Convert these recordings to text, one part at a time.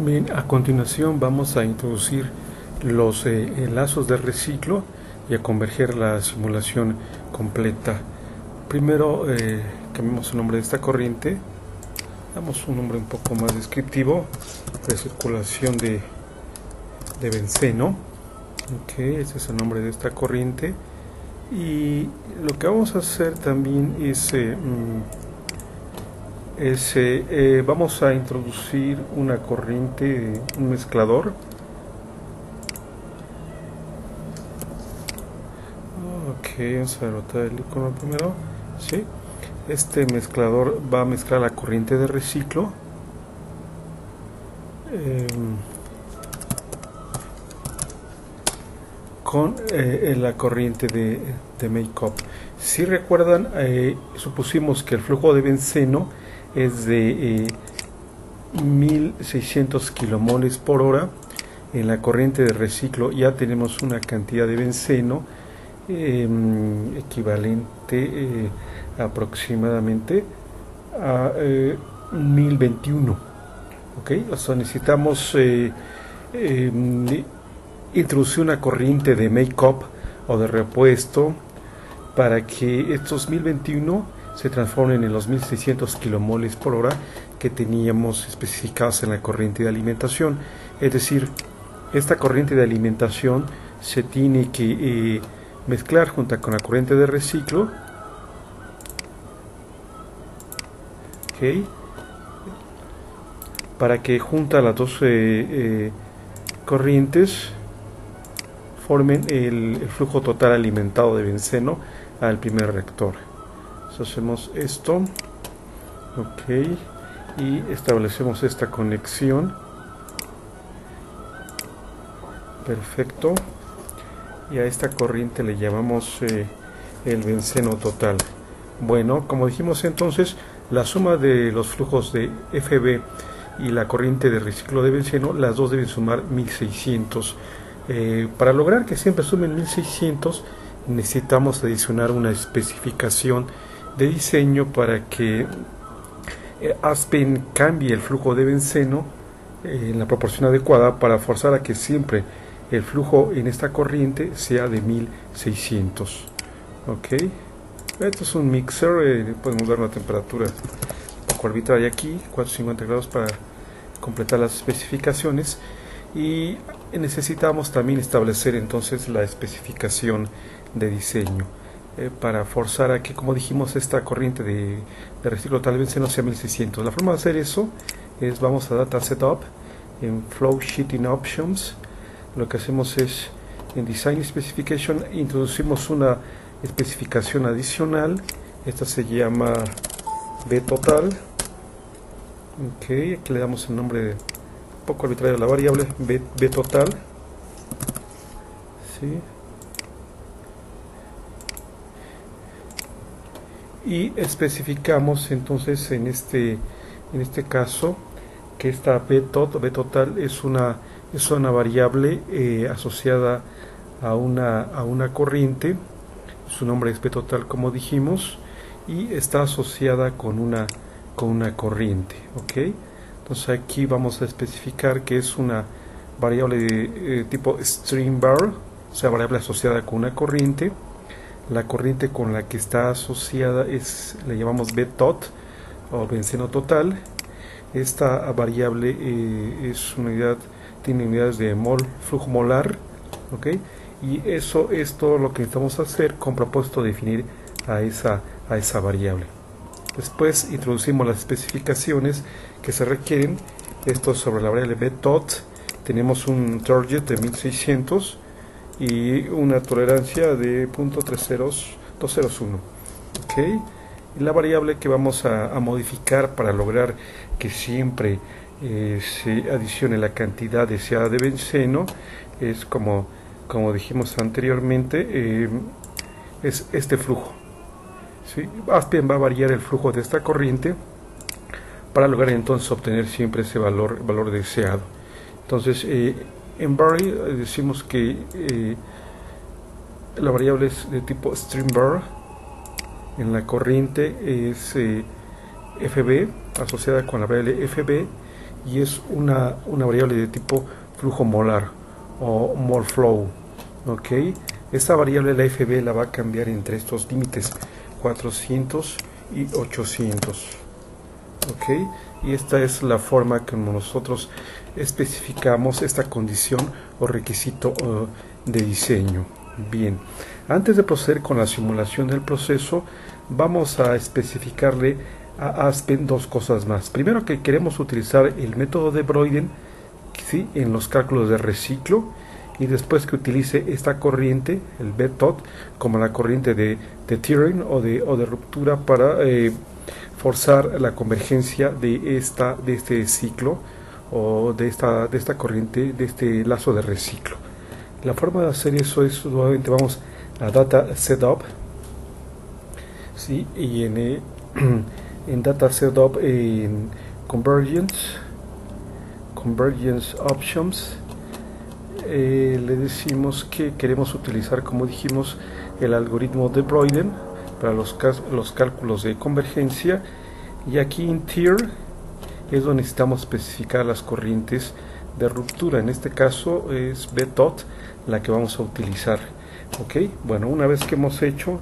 Bien, a continuación vamos a introducir los enlazos de reciclo y a converger la simulación completa. Primero cambiamos el nombre de esta corriente, damos un nombre un poco más descriptivo, recirculación de benceno. Este es el nombre de esta corriente, y lo que vamos a hacer también es vamos a introducir una corriente, un mezclador. Vamos a rotar el icono primero. ¿Sí? Este mezclador va a mezclar la corriente de reciclo con la corriente de make-up. Si recuerdan, supusimos que el flujo de benceno es de 1600 kilomoles por hora. En la corriente de reciclo ya tenemos una cantidad de benceno equivalente aproximadamente a 1021. O sea, necesitamos introducir una corriente de make-up o de repuesto para que estos 1021 se transformen en los 1600 kilomoles por hora que teníamos especificados en la corriente de alimentación. Es decir, esta corriente de alimentación se tiene que mezclar junto con la corriente de reciclo. Para que juntas las dos corrientes formen el flujo total alimentado de benceno al primer reactor. Entonces hacemos esto, y establecemos esta conexión. Perfecto. Y a esta corriente le llamamos el benceno total. Bueno, como dijimos entonces, la suma de los flujos de FB y la corriente de reciclo de benceno, las dos deben sumar 1600. Para lograr que siempre sumen 1600, necesitamos adicionar una especificación de diseño para que Aspen cambie el flujo de benceno en la proporción adecuada para forzar a que siempre el flujo en esta corriente sea de 1600. Esto es un mixer, podemos dar una temperatura un poco arbitraria aquí, 450 grados, para completar las especificaciones. Y necesitamos también establecer entonces la especificación de diseño para forzar a que, como dijimos, esta corriente de reciclo total de benceno sea 1600. La forma de hacer eso es, vamos a Data Setup, en Flow Sheeting Options. Lo que hacemos es, en Design Specification, introducimos una especificación adicional. Esta se llama B total. Aquí le damos el nombre un poco arbitrario a la variable B total. ¿Sí? Y especificamos entonces en este caso que esta B total es una variable asociada a una corriente. Su nombre es B total, como dijimos, y está asociada con una corriente. Entonces aquí vamos a especificar que es una variable de tipo string bar, o sea, variable asociada con una corriente. La corriente con la que está asociada le llamamos B tot, o benceno total. Esta variable tiene unidades de mol, flujo molar, y eso es todo lo que necesitamos hacer con propósito de definir a esa variable. Después introducimos las especificaciones que se requieren. Esto sobre la variable B tot. Tenemos un target de 1600 y una tolerancia de 0.30201. Y la variable que vamos a modificar para lograr que siempre se adicione la cantidad deseada de benceno es, como dijimos anteriormente, es este flujo. ¿Sí? Aspen va a variar el flujo de esta corriente para lograr entonces obtener siempre ese valor deseado. Entonces, en vary decimos que la variable es de tipo string bar. En la corriente es FB asociada con la variable FB, y es una variable de tipo flujo molar o mole flow. Ok, esta variable la FB la va a cambiar entre estos límites 400 y 800. Ok, y esta es la forma como nosotros especificamos esta condición o requisito de diseño. Bien, antes de proceder con la simulación del proceso, vamos a especificarle a Aspen dos cosas más. Primero, que queremos utilizar el método de Broyden, ¿sí?, en los cálculos de reciclo, y después que utilice esta corriente, el BTOT, como la corriente de tearing o de ruptura para forzar la convergencia de este ciclo o de esta corriente, de este lazo de reciclo. La forma de hacer eso es, nuevamente vamos a Data Setup, ¿sí?, y en Data Setup, en Convergence Options, le decimos que queremos utilizar, como dijimos, el algoritmo de Broyden para los cálculos de convergencia, y aquí en Tier es donde necesitamos especificar las corrientes de ruptura. En este caso es BTOT la que vamos a utilizar. Ok, bueno, una vez que hemos hecho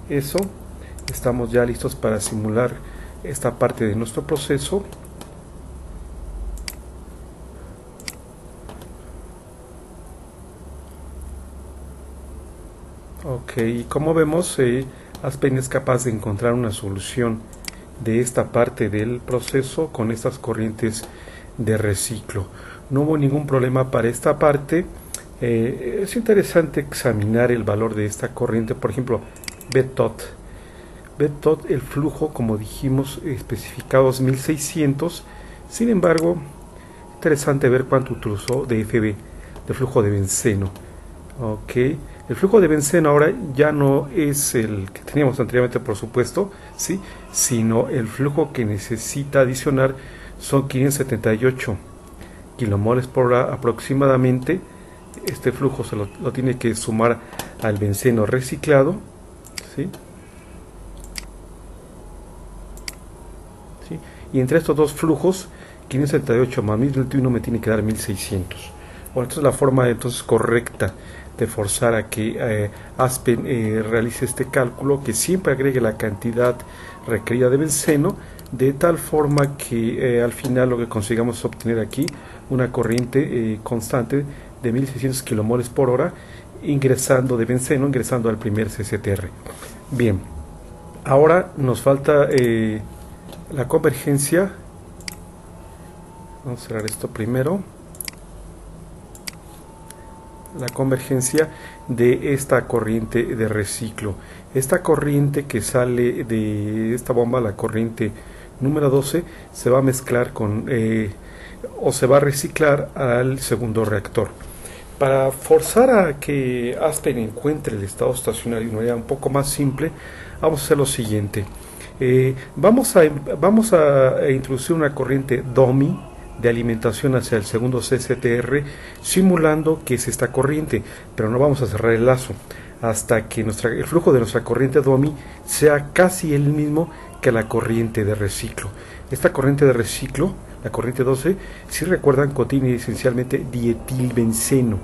eso, estamos ya listos para simular esta parte de nuestro proceso. Ok, y como vemos, Aspen es capaz de encontrar una solución de esta parte del proceso con estas corrientes de reciclo. No hubo ningún problema para esta parte. Es interesante examinar el valor de esta corriente. Por ejemplo, BTOT, el flujo, como dijimos, especificado es 1600. Sin embargo, interesante ver cuánto utilizó de FB, de flujo de benceno. Ok, el flujo de benceno ahora ya no es el que teníamos anteriormente, por supuesto, ¿sí?, sino el flujo que necesita adicionar son 578 kilomoles por hora aproximadamente. Este flujo se lo tiene que sumar al benceno reciclado, ¿sí?, ¿sí?, y entre estos dos flujos, 578 más 1021 me tiene que dar 1600. Bueno, esta es la forma entonces correcta de forzar a que Aspen realice este cálculo, que siempre agregue la cantidad requerida de benceno, de tal forma que al final lo que consigamos es obtener aquí una corriente constante de 1600 kilomoles por hora ingresando de benceno, ingresando al primer CCTR. Bien, ahora nos falta la convergencia. Vamos a cerrar esto primero. La convergencia de esta corriente de reciclo. Esta corriente que sale de esta bomba, la corriente número 12, se va a mezclar con o se va a reciclar al segundo reactor. Para forzar a que Aspen encuentre el estado estacionario de una manera un poco más simple, vamos a hacer lo siguiente. Vamos a introducir una corriente dummy de alimentación hacia el segundo CCTR, simulando que es esta corriente, pero no vamos a cerrar el lazo hasta que el flujo de nuestra corriente dummy sea casi el mismo que la corriente de reciclo. Esta corriente de reciclo, la corriente 12, si recuerdan, contiene esencialmente dietilbenceno.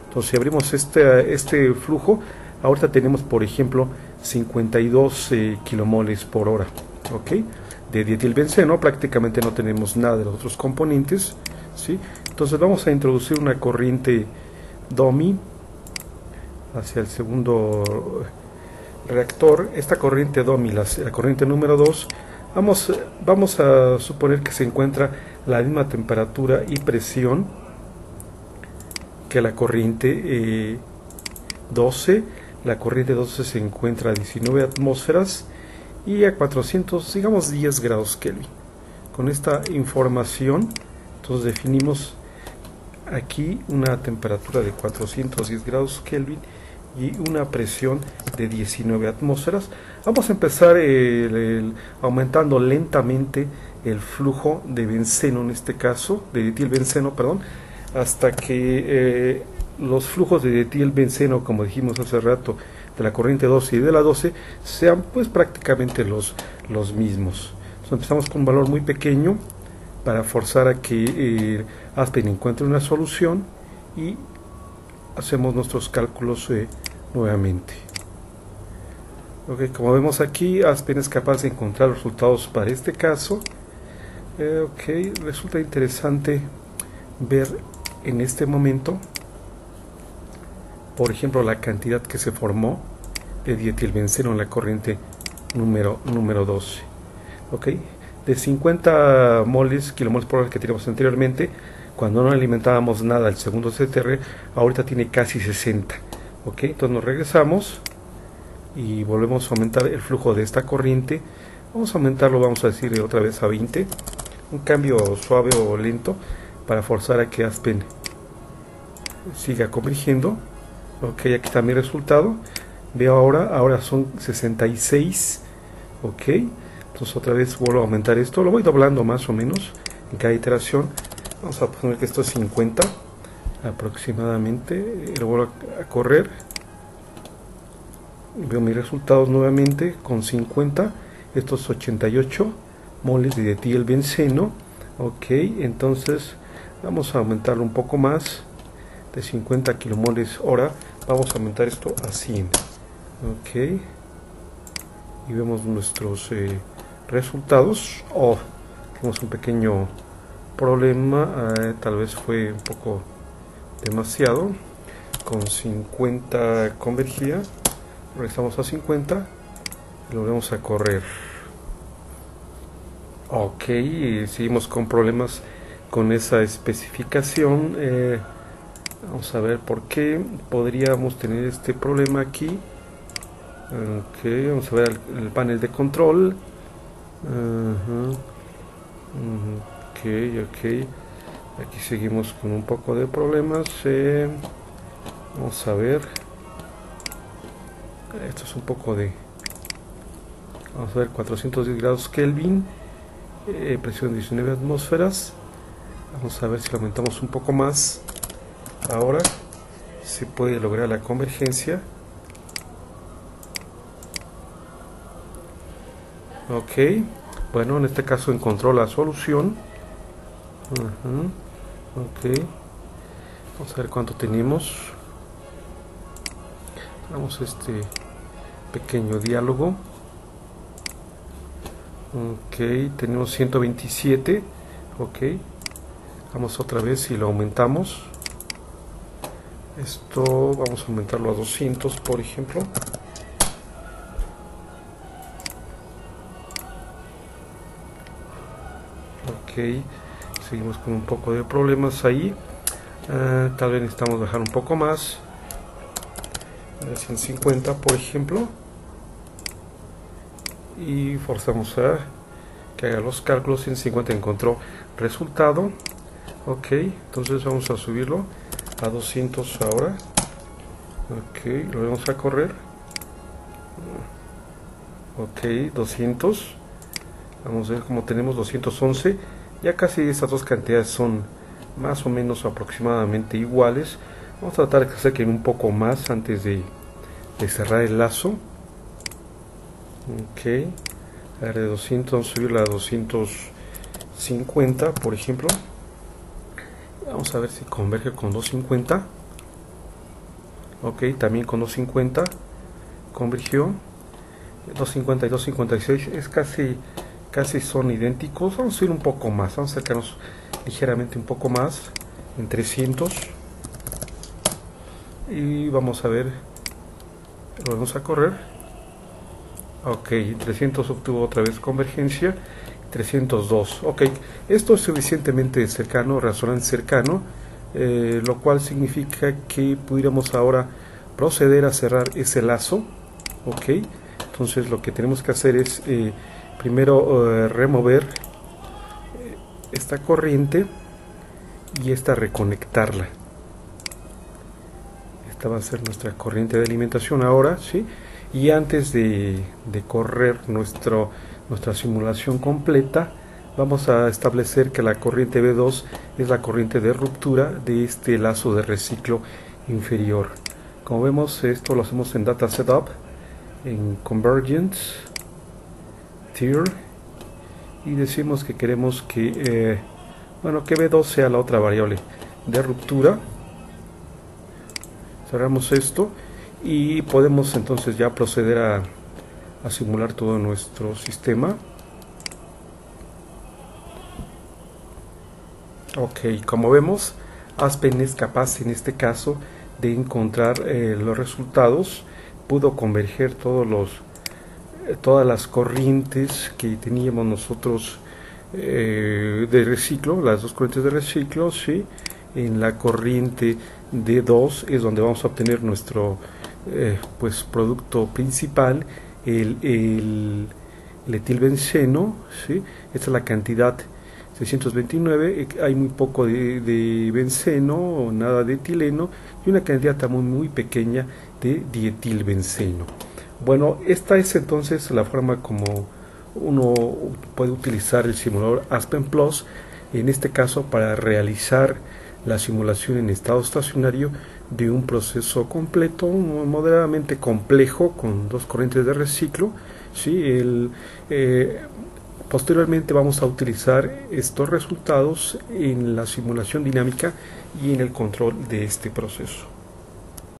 Entonces, si abrimos este flujo, ahorita tenemos, por ejemplo, 52 kilomoles por hora, ¿ok?, de dietilbenceno. Prácticamente no tenemos nada de los otros componentes, ¿sí? Entonces vamos a introducir una corriente dummy hacia el segundo reactor. Esta corriente dummy, la corriente número 2, vamos a suponer que se encuentra a la misma temperatura y presión que la corriente 12. La corriente 12 se encuentra a 19 atmósferas y a 400, digamos 10 grados Kelvin. Con esta información, entonces definimos aquí una temperatura de 410 grados Kelvin y una presión de 19 atmósferas. Vamos a empezar aumentando lentamente el flujo de benceno, en este caso, de dietilbenceno, perdón, hasta que los flujos de dietilbenceno, como dijimos hace rato, de la corriente 12 y de la 12, sean pues prácticamente los mismos. Entonces empezamos con un valor muy pequeño, para forzar a que Aspen encuentre una solución y hacemos nuestros cálculos nuevamente. Ok, como vemos aquí, Aspen es capaz de encontrar los resultados para este caso. Ok, resulta interesante ver en este momento, por ejemplo, la cantidad que se formó de dietilbenceno en la corriente número 12. Ok, de 50 kilomoles por hora que teníamos anteriormente, cuando no alimentábamos nada al segundo CTR, ahorita tiene casi 60. Ok, entonces nos regresamos y volvemos a aumentar el flujo de esta corriente. Vamos a aumentarlo, vamos a decir otra vez a 20. Un cambio suave o lento para forzar a que Aspen siga convergiendo. Ok, aquí está mi resultado. Veo ahora son 66. Ok, entonces otra vez vuelvo a aumentar esto. Lo voy doblando más o menos en cada iteración. Vamos a poner que esto es 50 aproximadamente. Lo vuelvo a correr. Veo mis resultados nuevamente con 50. Estos 88 moles de dietilbenceno. Ok, entonces vamos a aumentarlo un poco más, de 50 kilomoles hora. Vamos a aumentar esto a 100. Ok, y vemos nuestros resultados. Tenemos un pequeño problema, tal vez fue un poco demasiado. Con 50 convergía, regresamos a 50 y lo volvemos a correr. Ok, seguimos con problemas con esa especificación. Vamos a ver por qué podríamos tener este problema aquí. Ok, vamos a ver el panel de control. Ok, aquí seguimos con un poco de problemas. Vamos a ver, esto es un poco de, vamos a ver, 410 grados Kelvin, presión 19 atmósferas. Vamos a ver si lo aumentamos un poco más. Ahora se puede lograr la convergencia. Ok, bueno, en este caso encontró la solución. Ok, vamos a ver cuánto tenemos. Vamos a este pequeño diálogo. Ok, tenemos 127. Ok, vamos otra vez y lo aumentamos. Esto vamos a aumentarlo a 200, por ejemplo. Ok, seguimos con un poco de problemas ahí. Tal vez necesitamos bajar un poco más, a 150 por ejemplo, y forzamos a que haga los cálculos. 150 encontró resultado. Ok, entonces vamos a subirlo a 200 ahora. Ok, lo vamos a correr. Ok, 200. Vamos a ver cómo tenemos 211. Ya casi estas dos cantidades son más o menos aproximadamente iguales. Vamos a tratar de que se acerquen un poco más antes de cerrar el lazo. Ok, a ver, de 200 vamos a subirla a 250 por ejemplo. Vamos a ver si converge con 250. Ok, también con 250 convergió. 250 y 256 es casi son idénticos. Vamos a ir un poco más, vamos a acercarnos ligeramente un poco más, en 300, y vamos a ver, lo vamos a correr. Ok, 300 obtuvo otra vez convergencia. 302. Ok, esto es suficientemente cercano, razonablemente cercano, lo cual significa que pudiéramos ahora proceder a cerrar ese lazo. Ok, entonces lo que tenemos que hacer es primero remover esta corriente y esta reconectarla. Esta va a ser nuestra corriente de alimentación ahora, ¿sí? Y antes de correr nuestra simulación completa, vamos a establecer que la corriente B2 es la corriente de ruptura de este lazo de reciclo inferior. Como vemos, esto lo hacemos en Data Setup, en Convergence, Tier, y decimos que queremos que bueno, que B2 sea la otra variable de ruptura. Cerramos esto y podemos entonces ya proceder a simular todo nuestro sistema. Ok, como vemos, Aspen es capaz en este caso de encontrar los resultados. Pudo converger todas las corrientes que teníamos nosotros de reciclo, las dos corrientes de reciclo, ¿sí? En la corriente D2 es donde vamos a obtener nuestro pues producto principal, el etilbenceno, ¿sí? Esta es la cantidad 629, hay muy poco de benceno, nada de etileno y una cantidad también muy pequeña de dietilbenceno. Bueno, esta es entonces la forma como uno puede utilizar el simulador Aspen Plus, en este caso para realizar la simulación en estado estacionario de un proceso completo, moderadamente complejo, con dos corrientes de reciclo, ¿sí? Posteriormente vamos a utilizar estos resultados en la simulación dinámica y en el control de este proceso.